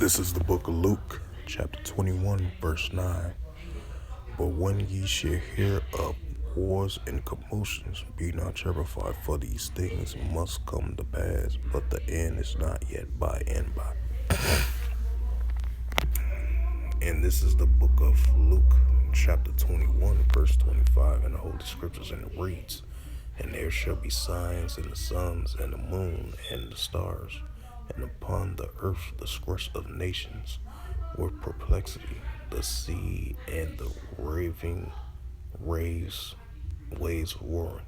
This is the book of Luke, chapter 21, verse 9. But when ye shall hear of wars and commotions, be not terrified, for these things must come to pass, but the end is not yet by and by. And this is the book of Luke, chapter 21, verse 25, in the Holy Scriptures, and it reads, And there shall be signs in the suns and the moon and the stars, and upon the earth the scourge of nations, with perplexity, the sea and the raving waves roaring.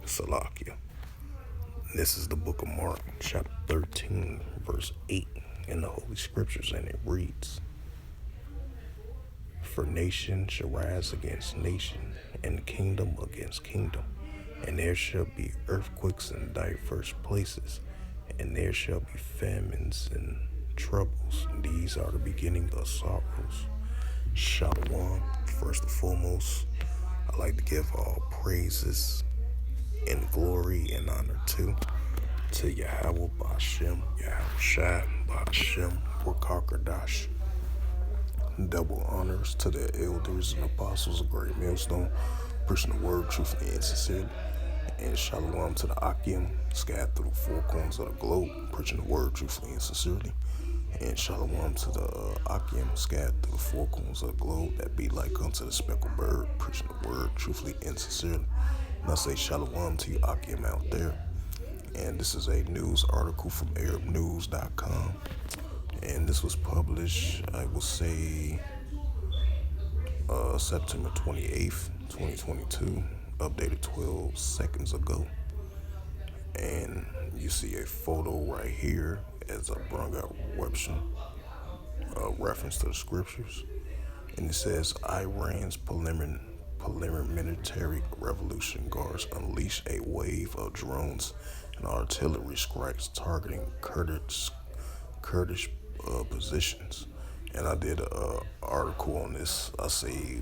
Salakia. This is the book of Mark, chapter 13, verse 8, in the Holy Scriptures, and it reads, For nation shall rise against nation, and kingdom against kingdom, and there shall be earthquakes in diverse places, and there shall be famines and troubles. These are the beginning of sorrows. Shalom. First and foremost, I'd like to give all praises and glory and honor to Yahweh Ba'ashem, Yahweh Shai Ba'ashem, Wakakadash. Double honors to the elders and apostles of Great Millstone, preaching the word truthfully and sincerely. And shalom to the Akim, scattered through the four corners of the globe, preaching the word truthfully and sincerely. And shalom to the Akim, scattered through the four corners of the globe, that be like unto the speckled bird, preaching the word truthfully and sincerely. And I say shalom to you Akim out there. And this is a news article from ArabNews.com. And this was published, I will say, September 28th, 2022, updated 12 seconds ago. And you see a photo right here as I brought out reference to the scriptures. And it says, Iran's preliminary military revolution guards unleash a wave of drones and artillery strikes targeting Kurdish positions. And I did an article on this, I say,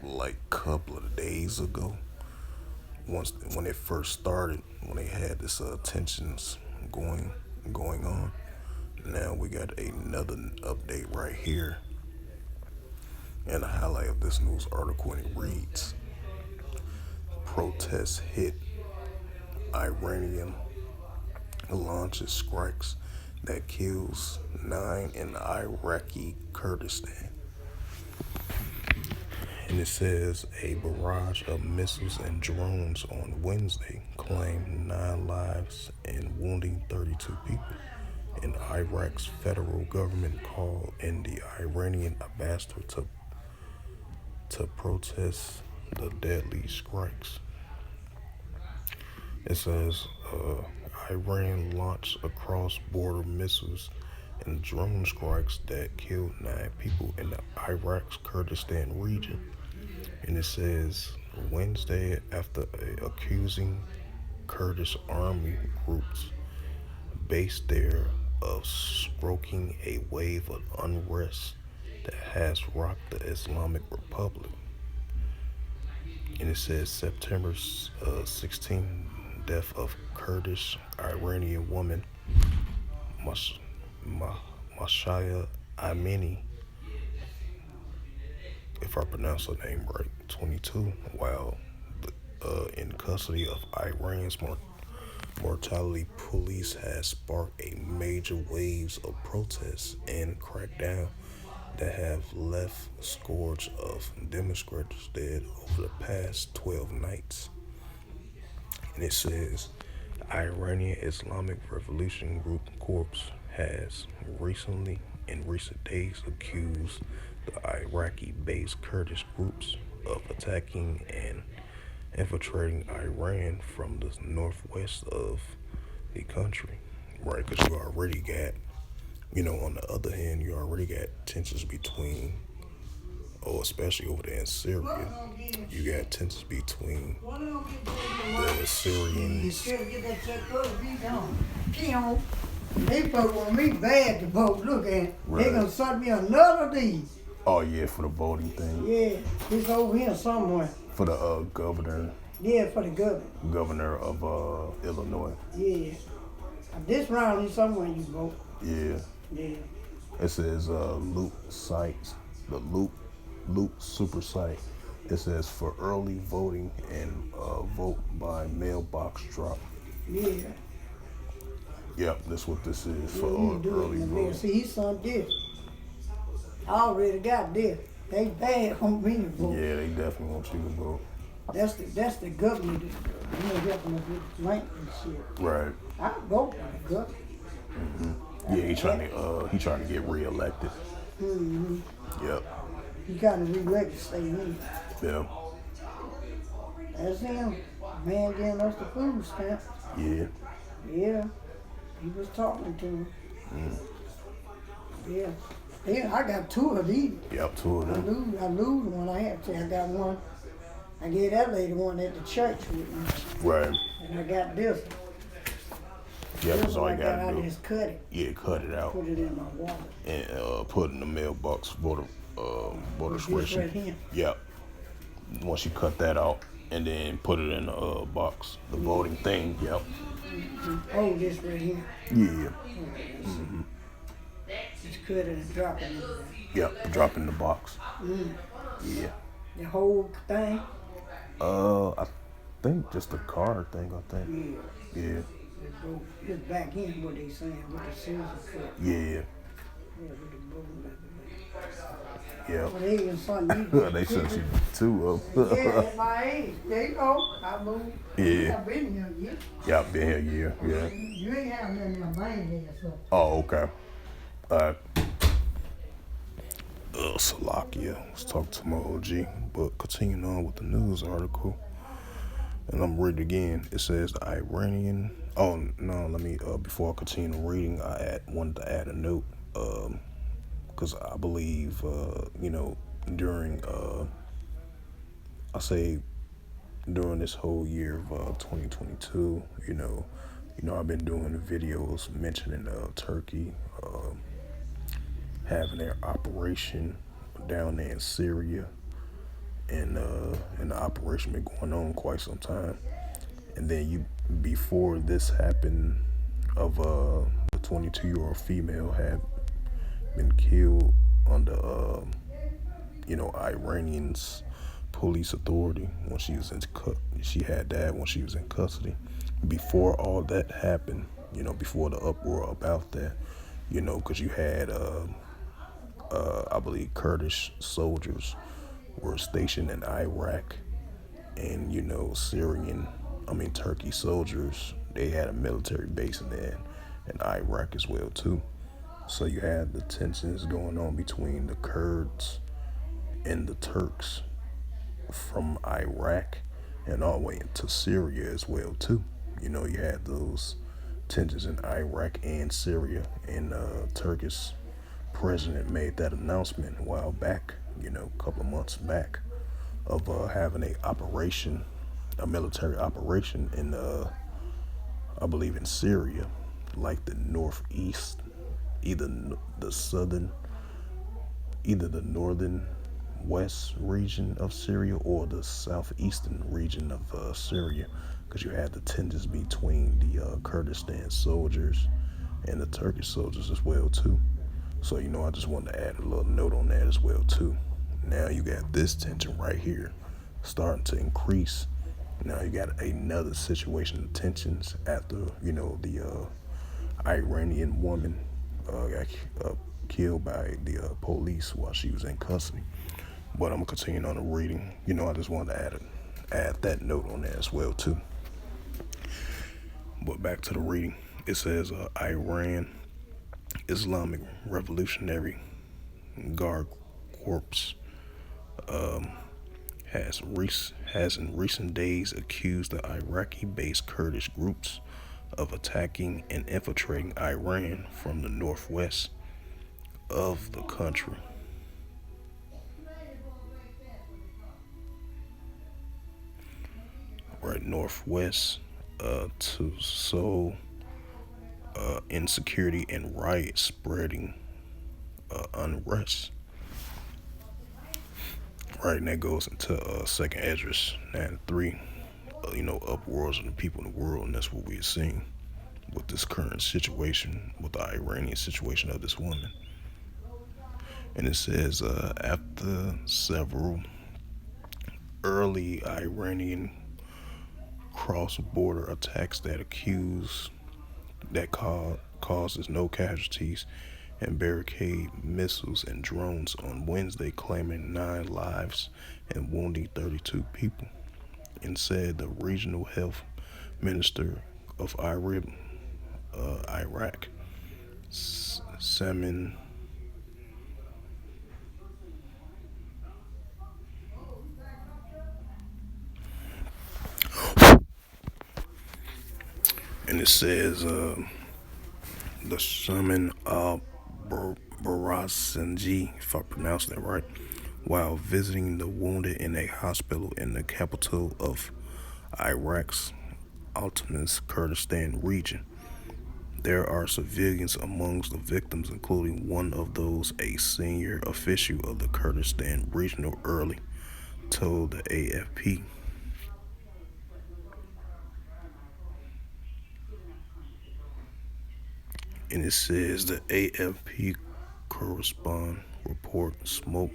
like a couple of days ago. When it first started, when they had this tensions going on. Now we got another update right here. And a highlight of this news article, and it reads, Protests hit, Iranian launches strikes that kills 9 in Iraqi Kurdistan. And it says a barrage of missiles and drones on Wednesday claimed 9 lives and wounding 32 people. And Iraq's federal government called in the Iranian ambassador to protest the deadly strikes. It says Iran launched cross-border missiles and drone strikes that killed 9 people in the Iraq's Kurdistan region. And it says Wednesday, after accusing Kurdish army groups based there of stoking a wave of unrest that has rocked the Islamic Republic. And it says September 16th, death of Kurdish Iranian woman Mashaya Amini, if I pronounce her name right, 22, while in custody of Iran's mortality. Police has sparked a major waves of protests and crackdown that have left scores of demonstrators dead over the past 12 nights. And it says Iranian Islamic Revolution Group Corps has in recent days accused the Iraqi-based Kurdish groups of attacking and infiltrating Iran from the northwest of the country, right? Because you already got, on the other hand, you already got tensions between, especially over there in Syria, you got tensions between the Syrians. They folks want me bad to vote. Look at it. Right. They gonna send me another of these. Oh yeah, for the voting thing. Yeah, it's over here somewhere. For the governor. Yeah, for the governor. Governor of Illinois. Yeah. This round is somewhere you vote. Yeah. Yeah. It says loot sites, the loot super site. It says for early voting and vote by mailbox drop. Yeah. Yep, that's what this is Yeah, for you do it early in the mail. voting. See, his son did. I already got this. They bad on me to vote. Yeah, they definitely want you to vote. That's the government that helping us with rank and shit. Right. I vote for the government. Yeah, he trying to get reelected. Yep. He kind of re-elected stay in. Yeah. That's him. Man getting us the food stamps. Yeah. Yeah. He was talking to him. Yeah. Yeah, I got two of these. Yep, two of them. I lose one. I have to. I got one. I gave that lady one at the church with me. Right. And I got this one. Yeah, This that's all one you I got, gotta I do. just cut it. Yeah, cut it out Put it in my wallet. and put it in the mailbox voter This registration. right here. Yep. Once you cut that out and then put it in the box, the voting thing. Yep. Oh, this right here. Yeah. Just cut it and drop it in there. Yep. Drop in the box. Yeah. The whole thing. I think just the card thing. I think. Yeah. Yeah. It's back in what they saying with the scissors cut. Yeah. Yeah, with the bone. Yeah. Well, they even something you They sent you two of them. Yeah, at my age. There you go. I moved. Yeah. I've been here, yeah. Yeah, I've been here. Yeah. You ain't have nothing in your mind here, so. Oh, okay. Salakia. Let's talk to my OG. But continuing on with the news article. And I'm reading again. It says the Iranian. Oh, no, let me, before I continue reading, wanted to add a note. Because I believe, during, during this whole year of 2022, I've been doing videos mentioning Turkey having their operation down there in Syria, and the operation been going on quite some time. And then before this happened, of the 22-year-old female had been killed under Iranian's police authority when she was she had that when she was in custody. Before all that happened, before the uproar about that, because you had I believe Kurdish soldiers were stationed in Iraq, and Turkey soldiers, they had a military base in there in Iraq as well too. So you had the tensions going on between the Kurds and the Turks from Iraq and all the way into Syria as well too. You had those tensions in Iraq and Syria, and Turkish president made that announcement a while back, a couple of months back, of having a military operation in, I believe in Syria, like the northeast, either the northern west region of Syria or the southeastern region of Syria, because you had the tensions between the Kurdistan soldiers and the Turkish soldiers as well too. So, I just wanted to add a little note on that as well too. Now you got this tension right here starting to increase. Now you got another situation of tensions after, the Iranian woman got killed by the police while she was in custody. But I'm going to continue on the reading. I just wanted to add that note on there as well too. But back to the reading. It says Iran Islamic Revolutionary Guard Corps has in recent days accused the Iraqi-based Kurdish groups of attacking and infiltrating Iran from the northwest of the country. Right, northwest to sow insecurity and riots spreading unrest. Right, and that goes into Second Esdras 9:3. Uproars of the people in the world, and that's what we're seeing. with this current situation, with the Iranian situation of this woman. And it says after several early Iranian cross-border attacks causes no casualties and barricade missiles and drones on Wednesday, claiming 9 lives and wounding 32 people, and said the regional health minister of Iraq, Salman. And it says the Salman Barasanji, if I pronounced that right, while visiting the wounded in a hospital in the capital of Iraq's Iraqi Kurdistan region. There are civilians amongst the victims, including one of those a senior official of the Kurdistan Regional Early told the AFP. And it says the AFP correspondent report smoke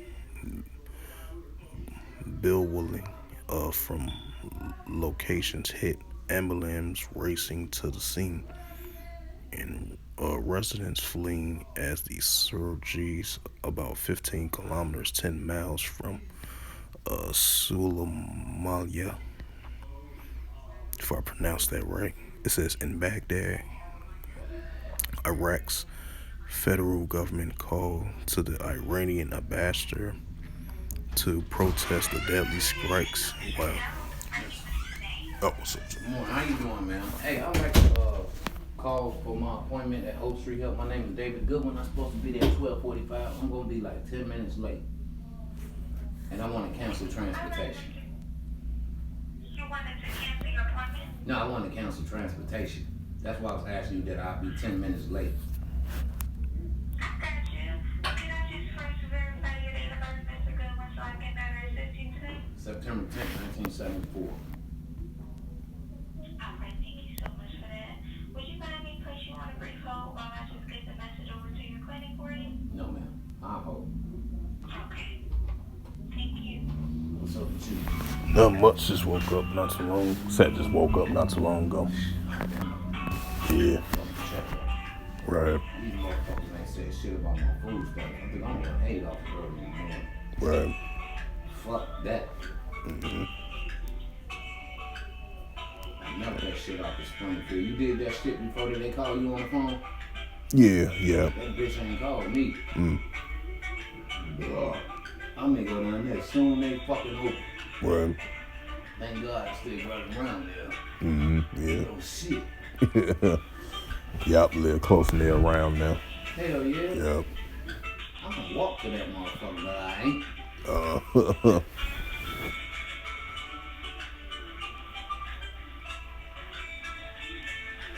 billowing from locations hit, ambulance racing to the scene, and residents fleeing as the surges about 15 kilometers, 10 miles from Soleimania, if I pronounced that right. It says in Baghdad, Iraq's federal government called to the Iranian ambassador to protest the deadly strikes. Wow. Oh, what's up, sir? Good morning. How you doing, man? Hey, I'd like to call for my appointment at Oak Street Health. My name is David Goodwin. I'm supposed to be there at 12:45. I'm gonna be like 10 minutes late, and I want to cancel transportation. You wanted to cancel your appointment? No, I want to cancel transportation. That's why I was asking you that I'll be 10 minutes late. I got you. Can I just first verify your date of birth, Mr. Goodwin, so I can better assist you today? September 10th, 1974. Alright, thank you so much for that. Would you mind me place you on a brief hold while I just get the message over to your clinic for you? No, ma'am. I'll hold. Okay. Thank you. What's up with you? Not much. Just woke up not too long. Just woke up not too long ago. Yeah. Right. These motherfuckers ain't said shit about my food stuff. I think I'm gonna hate off early in the morning. Right. Fuck that. Knock that shit out the Springfield. You did that shit before they call you on the phone? Yeah. That bitch ain't called me. Bro, I'm gonna go down there soon they fucking open. Right. Thank God I still right around there. Yeah. Oh shit. Yup, live close and they're around now. Hell yeah. Yup. I'm gonna walk to that motherfucker, but I ain't. I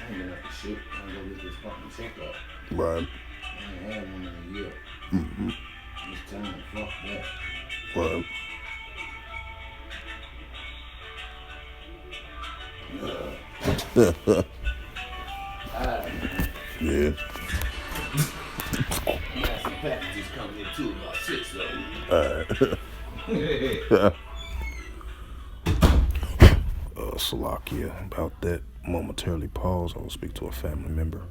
ain't been up to shit. I'm gonna go get this fucking checkup. Right. I ain't had one in a year. It's time to fuck that. Right. Yeah. Got some packages coming in too, about 6 of them. Alright. Salakia, about that momentarily pause. I will speak to a family member.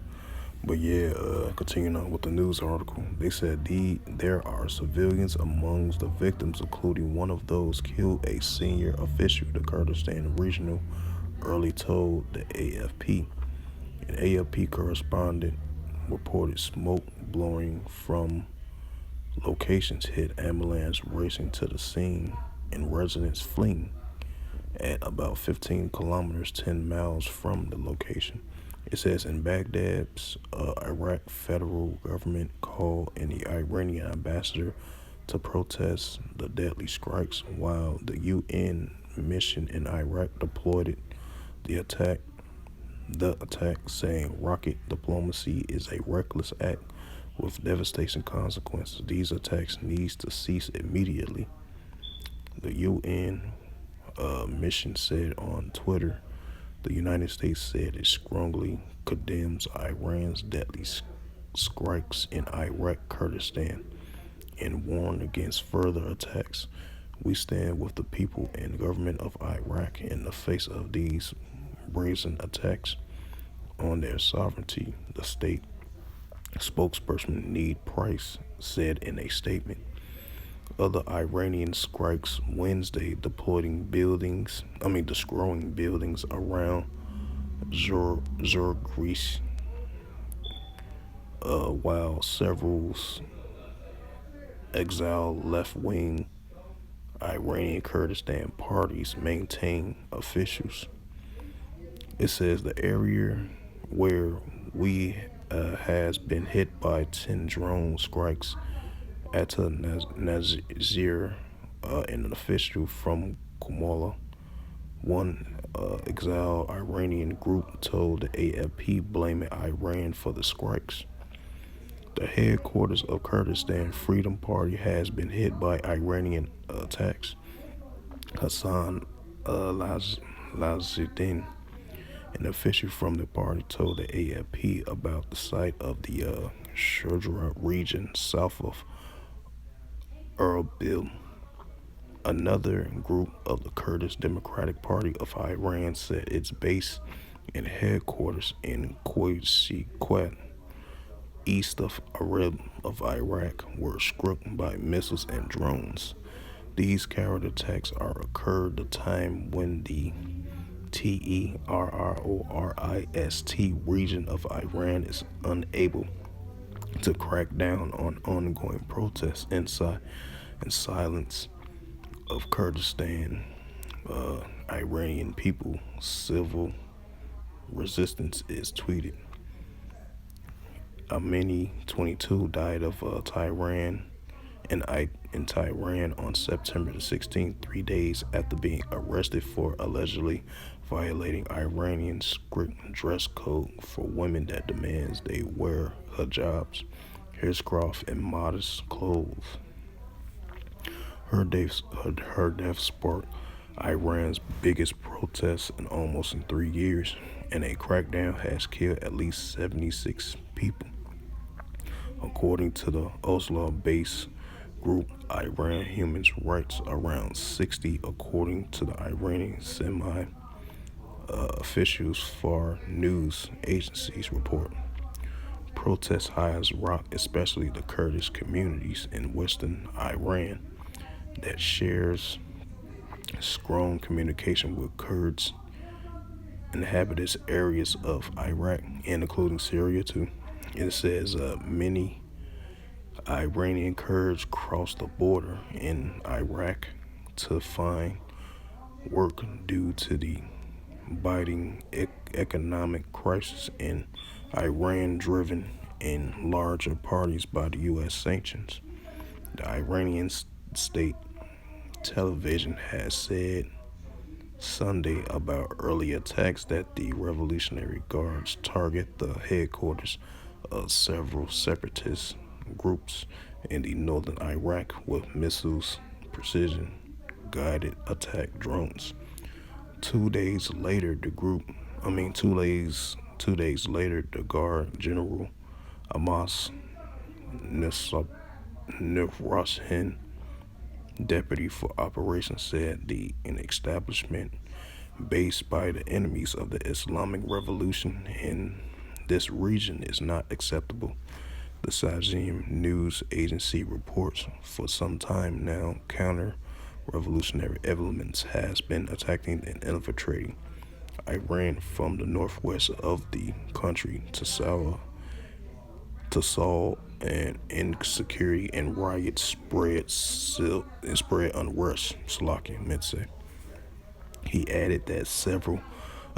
But yeah, continuing on with the news article, they said there are civilians amongst the victims, including one of those killed a senior official, the Kurdistan Regional Early told the AFP. An AFP correspondent reported smoke blowing from locations hit, ambulance racing to the scene, and residents fleeing at about 15 kilometers, 10 miles from the location. It says in Baghdad's Iraq federal government called in the Iranian ambassador to protest the deadly strikes, while the UN mission in Iraq deployed the attack, saying rocket diplomacy is a reckless act with devastating consequences. These attacks needs to cease immediately. The UN mission said on Twitter The United States said it strongly condemns Iran's deadly strikes in Iraqi Kurdistan and warned against further attacks. We stand with the people and government of Iraq in the face of these brazen attacks on their sovereignty, the state spokesperson Need Price said in a statement. Other Iranian strikes Wednesday destroying buildings around Zurgris, while several exiled left-wing Iranian Kurdistan parties maintain officials. It says the area where we has been hit by 10 drone strikes. Atta Nazir, an official from Kumala, one exiled Iranian group, told the AFP blaming Iran for the strikes. The headquarters of Kurdistan Freedom Party has been hit by Iranian attacks. Hassan Lazuddin, an official from the party, told the AFP about the site of the Shujra region south of Erbil. Another group of the Kurdish Democratic Party of Iran said its base and headquarters in Qusayqat, east of Erbil of Iraq, were struck by missiles and drones. These counter attacks are occurred the time when the Terrorist region of Iran is unable to crack down on ongoing protests inside and silence of Kurdistan Iranian people. Civil resistance is tweeted. Amini, 22, died of Tehran in Tehran on September the 16th, 3 days after being arrested for allegedly violating Iranian strict dress code for women that demands they wear hijabs, headscarf, and modest clothes. Her death sparked Iran's biggest protest almost in 3 years, and a crackdown has killed at least 76 people. According to the Oslo-based group Iran Human Rights, around 60, according to the Iranian semi-officials FAR news agencies report. Protest highs rocked especially the Kurdish communities in western Iran that shares strong communication with Kurds inhabited areas of Iraq and including Syria too. It says many Iranian Kurds crossed the border in Iraq to find work due to the biting economic crisis in Iran, driven in larger parties by the U.S. sanctions. The Iranian state television has said Sunday about early attacks that the Revolutionary Guards target the headquarters of several separatist groups in the northern Iraq with missiles, precision guided attack drones. 2 days later, the Guard General Amos Nifrashin, deputy for operations, said an establishment based by the enemies of the Islamic Revolution in this region is not acceptable. The Sajim news agency reports for some time now counter-revolutionary elements has been attacking and infiltrating Iran from the northwest of the country to solve and insecurity and riots spread unrest, Salaki meant to say. He added that several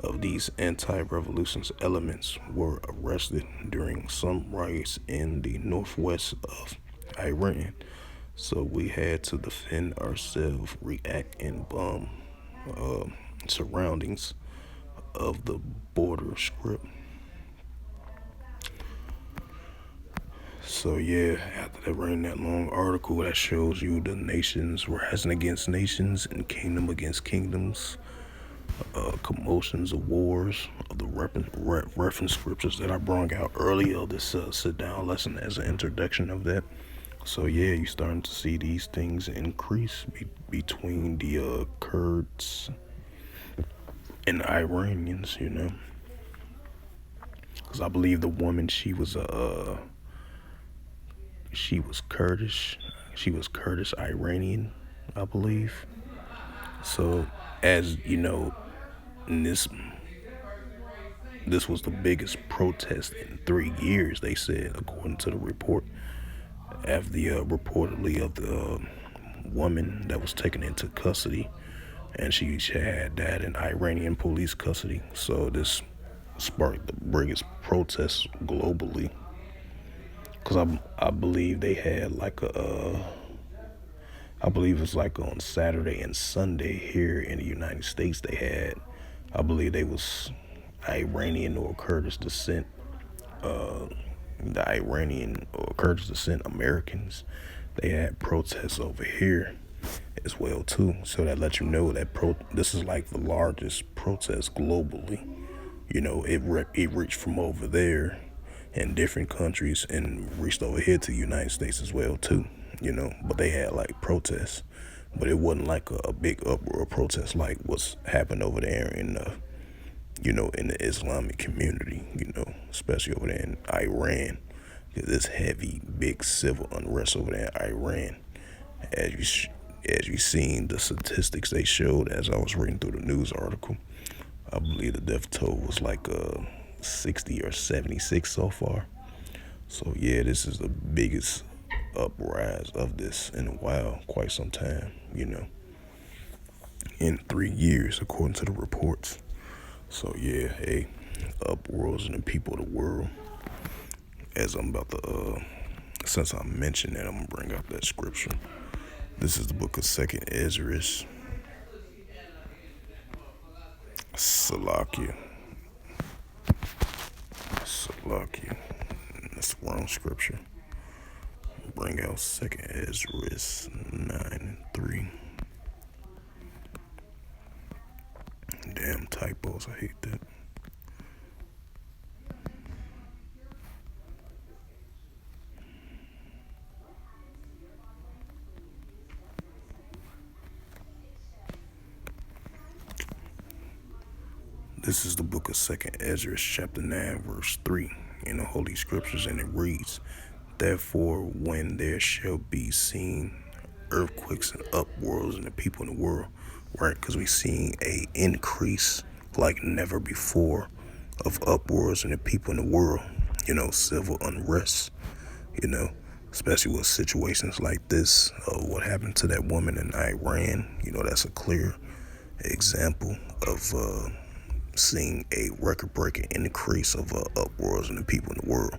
of these anti-revolutionary elements were arrested during some riots in the northwest of Iran. So we had to defend ourselves, react, and bomb surroundings of the border script. So yeah, after they ran that long article that shows you the nations rising against nations and kingdom against kingdoms, commotions of wars, of the reference scriptures that I brought out earlier. This sit down lesson as an introduction of that. So yeah, you're starting to see these things increase between the Kurds and the Iranians, because I believe the woman, she was Kurdish, she was Kurdish Iranian, I believe. So as you know, in this was the biggest protest in 3 years, they said, according to the report, after the reportedly of the woman that was taken into custody, and she had died in Iranian police custody. So this sparked the biggest protests globally, because I believe they had like I believe it's like on Saturday and Sunday here in the United States, they had, I believe they was Iranian or Kurdish descent, the Iranian or Kurdish descent Americans. They had protests over here as well too. So that lets you know that this is like the largest protest globally. It reached from over there in different countries and reached over here to the United States as well too. But they had like protests, but it wasn't like a big uproar protest like what's happened over there in in the Islamic community, especially over there in Iran. There's heavy, big civil unrest over there in Iran. As you seen the statistics they showed as I was reading through the news article, I believe the death toll was like 60 or 76 so far. So yeah, this is the biggest uprise of this in a while, quite some time, in 3 years, according to the reports. So yeah, hey, uproars in the people of the world. As I'm about to, since I mentioned that, I'm gonna bring up that scripture. This is the book of 2nd Ezra. Salakia. That's the wrong scripture. Bring out 2nd Ezra 9:3. Damn typos, I hate that. This is the book of 2nd Ezra, chapter 9, verse 3, in the Holy Scriptures, and it reads, "Therefore, when there shall be seen earthquakes and uproars in the people in the world," right? Because we've seen a increase like never before of uproars in the people in the world, civil unrest, especially with situations like this, what happened to that woman in Iran. That's a clear example of seeing a record-breaking increase of uproars in the people in the world.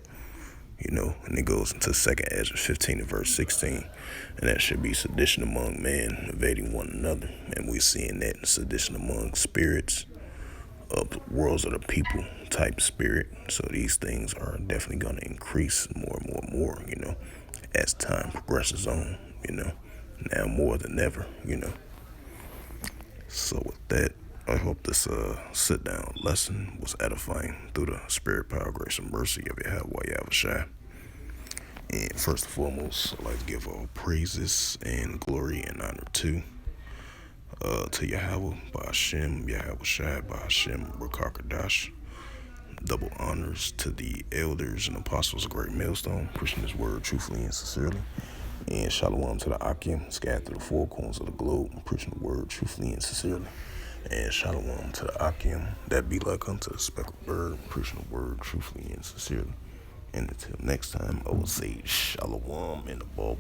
And it goes into 2nd Ezra 15 and verse 16, and that should be sedition among men, invading one another. And we're seeing that sedition among spirits, of worlds of the people type spirit. So these things are definitely going to increase more and more and more, as time progresses on, now more than ever, So with that, I hope this sit-down lesson was edifying through the spirit, power, grace, and mercy of Yahweh Yahushua. And first and foremost, I'd like to give all praises and glory and honor to Yahweh, Ba'ashem, Yahushua, Ba'ashem, Rakakadash. Double honors to the elders and apostles of Great Millstone, pushing this word truthfully and sincerely. And shalom to the Akim, scattered to the four corners of the globe, preaching the word truthfully and sincerely. And shalom to the Akim, that be like unto the speckled bird, preaching the word truthfully and sincerely. And until next time, I will say shalom in the ball.